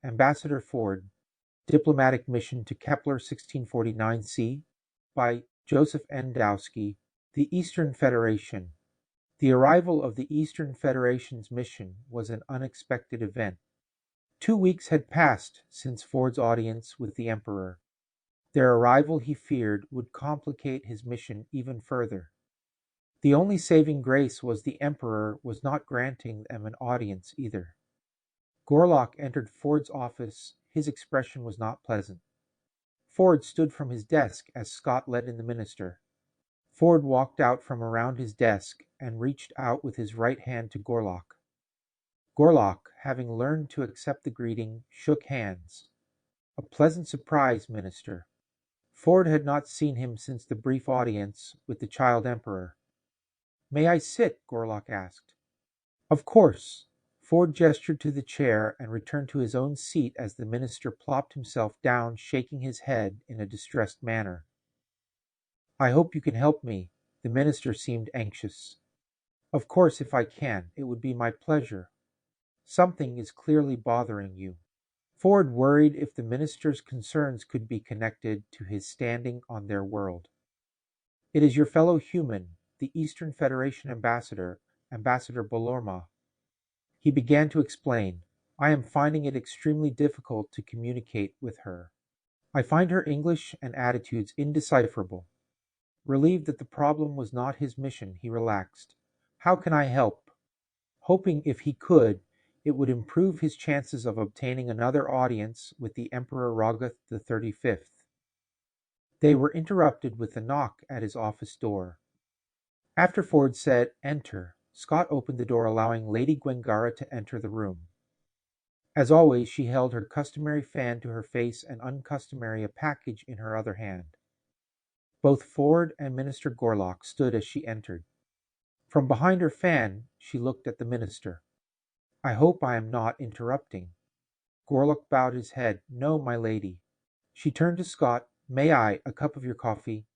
Ambassador Ford, Diplomatic Mission to Kepler-1649c by Joseph Wdowski, The Eastern Federation. The arrival of the Eastern Federation's mission was an unexpected event. 2 weeks had passed since Ford's audience with the Emperor. Their arrival, he feared, would complicate his mission even further. The only saving grace was the Emperor was not granting them an audience either. Gorlock entered Ford's office. His expression was not pleasant. Ford stood from his desk as Scott led in the minister. Ford walked out from around his desk and reached out with his right hand to Gorlock. Gorlock, having learned to accept the greeting, shook hands. A pleasant surprise, Minister. Ford had not seen him since the brief audience with the child emperor. May I sit? Gorlock asked. Of course. Ford gestured to the chair and returned to his own seat as the minister plopped himself down, shaking his head in a distressed manner. I hope you can help me. The minister seemed anxious. Of course, if I can, it would be my pleasure. Something is clearly bothering you. Ford worried if the minister's concerns could be connected to his standing on their world. It is your fellow human, the Eastern Federation ambassador, Ambassador Bolorma. He began to explain. I am finding it extremely difficult to communicate with her. I find her English and attitudes indecipherable. Relieved that the problem was not his mission, he relaxed. How can I help? Hoping if he could, it would improve his chances of obtaining another audience with the Emperor Rogoth the 35th. They were interrupted with a knock at his office door. After Ford said, "Enter," Scott opened the door, allowing Lady Gwengarra to enter the room. As always, she held her customary fan to her face and uncustomary a package in her other hand. Both Ford and Minister Gorlock stood as she entered. From behind her fan, she looked at the minister. I hope I am not interrupting. Gorlock bowed his head. No, my lady. She turned to Scott. May I, a cup of your coffee?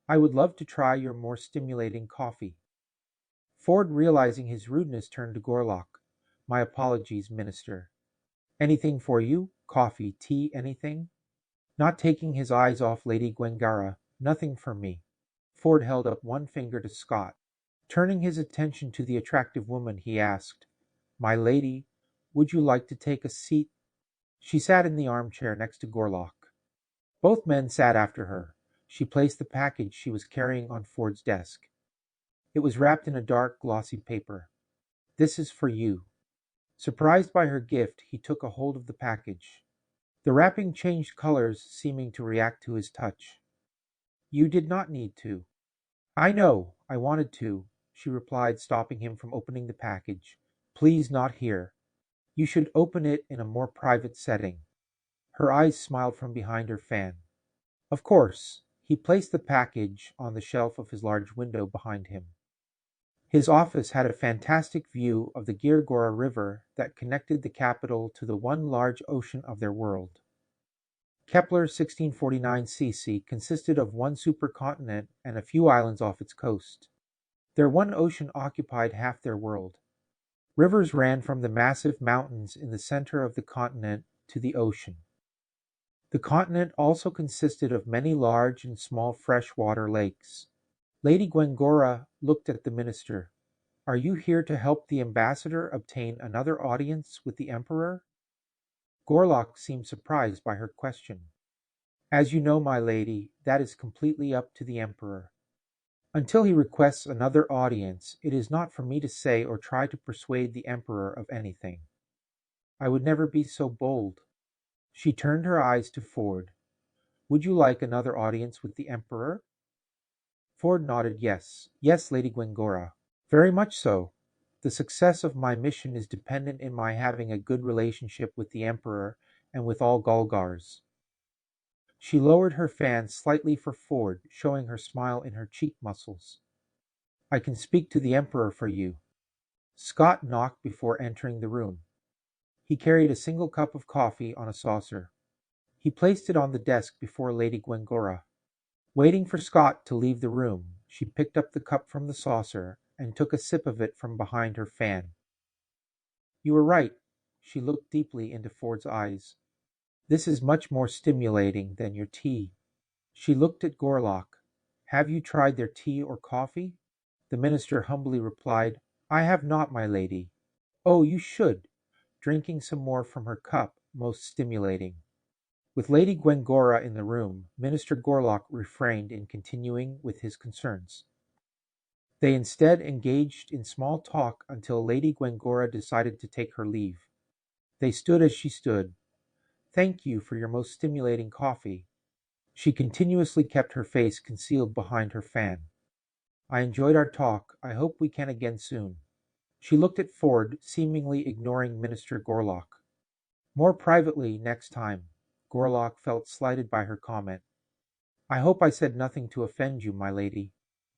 I would love to try your more stimulating coffee. Ford, realizing his rudeness, turned to Gorlock. My apologies, Minister. Anything for you? Coffee, tea, anything? Not taking his eyes off Lady Gwengarra. Nothing for me. Ford held up one finger to Scott. Turning his attention to the attractive woman, he asked, My lady, would you like to take a seat? She sat in the armchair next to Gorlock. Both men sat after her. She placed the package she was carrying on Ford's desk. It was wrapped in a dark, glossy paper. This is for you. Surprised by her gift, he took a hold of the package. The wrapping changed colors, seeming to react to his touch. You did not need to. I know, I wanted to, she replied, stopping him from opening the package. Please not here. You should open it in a more private setting. Her eyes smiled from behind her fan. Of course. He placed the package on the shelf of his large window behind him. His office had a fantastic view of the Girgora River that connected the capital to the one large ocean of their world. Kepler-1649c consisted of one supercontinent and a few islands off its coast. Their one ocean occupied half their world. Rivers ran from the massive mountains in the center of the continent to the ocean. The continent also consisted of many large and small freshwater lakes. Lady Gwengarra looked at the minister. Are you here to help the ambassador obtain another audience with the emperor? Gorlock seemed surprised by her question. As you know, my lady, that is completely up to the emperor. Until he requests another audience, it is not for me to say or try to persuade the emperor of anything. I would never be so bold. She turned her eyes to Ford. Would you like another audience with the emperor? Ford nodded yes. Yes, Lady Gwengarra. Very much so. The success of my mission is dependent in my having a good relationship with the emperor and with all Golgars. She lowered her fan slightly for Ford, showing her smile in her cheek muscles. I can speak to the emperor for you. Scott knocked before entering the room. He carried a single cup of coffee on a saucer. He placed it on the desk before Lady Gwengarra. Waiting for Scott to leave the room, she picked up the cup from the saucer and took a sip of it from behind her fan. You were right. She looked deeply into Ford's eyes. This is much more stimulating than your tea. She looked at Gorlock. Have you tried their tea or coffee? The minister humbly replied, I have not, my lady. Oh, you should. Drinking some more from her cup, most stimulating. With Lady Gwencora in the room, Minister Gorlock refrained in continuing with his concerns. They instead engaged in small talk until Lady Gwencora decided to take her leave. They stood as she stood. Thank you for your most stimulating coffee. She continuously kept her face concealed behind her fan. I enjoyed our talk. I hope we can again soon. She looked at Ford, seemingly ignoring Minister Gorlock. More privately next time. Gorlock felt slighted by her comment. I hope I said nothing to offend you, my lady.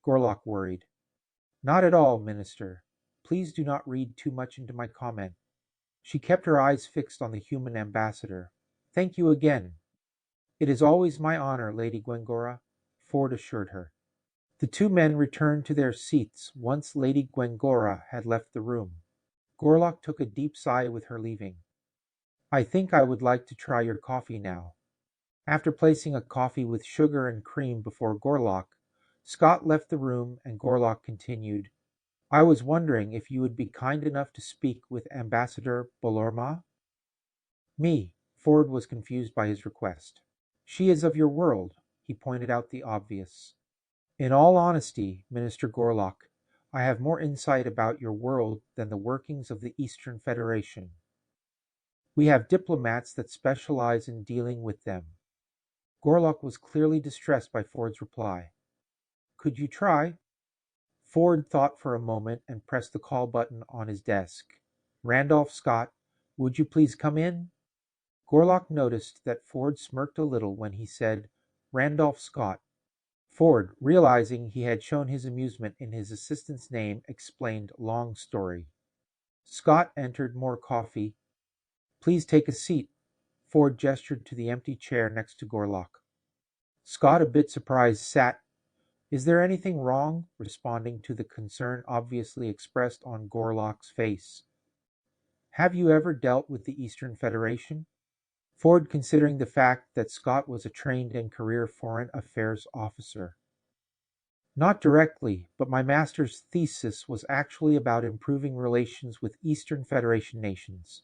Gorlock worried. Not at all, Minister. Please do not read too much into my comment. She kept her eyes fixed on the human ambassador. Thank you again. It is always my honor, Lady Gwencora, Ford assured her. The two men returned to their seats once Lady Gwencora had left the room. Gorlock took a deep sigh with her leaving. I think I would like to try your coffee now. After placing a coffee with sugar and cream before Gorlock, Scott left the room and Gorlock continued, I was wondering if you would be kind enough to speak with Ambassador Belorma? Me. Ford was confused by his request. She is of your world. He pointed out the obvious. In all honesty, Minister Gorlock, I have more insight about your world than the workings of the Eastern Federation. We have diplomats that specialize in dealing with them. Gorlock was clearly distressed by Ford's reply. Could you try? Ford thought for a moment and pressed the call button on his desk. Randolph Scott, would you please come in? Gorlock noticed that Ford smirked a little when he said, Randolph Scott. Ford, realizing he had shown his amusement in his assistant's name, explained long story. Scott entered more coffee. Please take a seat. Ford gestured to the empty chair next to Gorlock. Scott, a bit surprised, sat. Is there anything wrong? Responding to the concern obviously expressed on Gorlock's face. Have you ever dealt with the Eastern Federation? Ford, considering the fact that Scott was a trained and career foreign affairs officer. Not directly, but my master's thesis was actually about improving relations with Eastern Federation nations.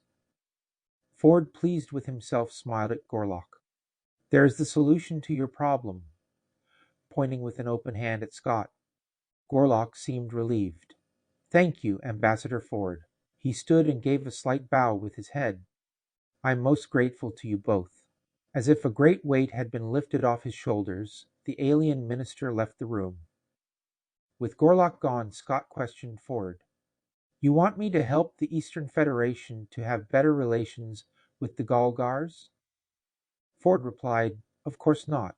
Ford, pleased with himself, smiled at Gorlock. There is the solution to your problem, pointing with an open hand at Scott. Gorlock seemed relieved. Thank you, Ambassador Ford. He stood and gave a slight bow with his head. I am most grateful to you both. As if a great weight had been lifted off his shoulders, the alien minister left the room. With Gorlock gone, Scott questioned Ford. You want me to help the Eastern Federation to have better relations with the Galgars? Ford replied, Of course not.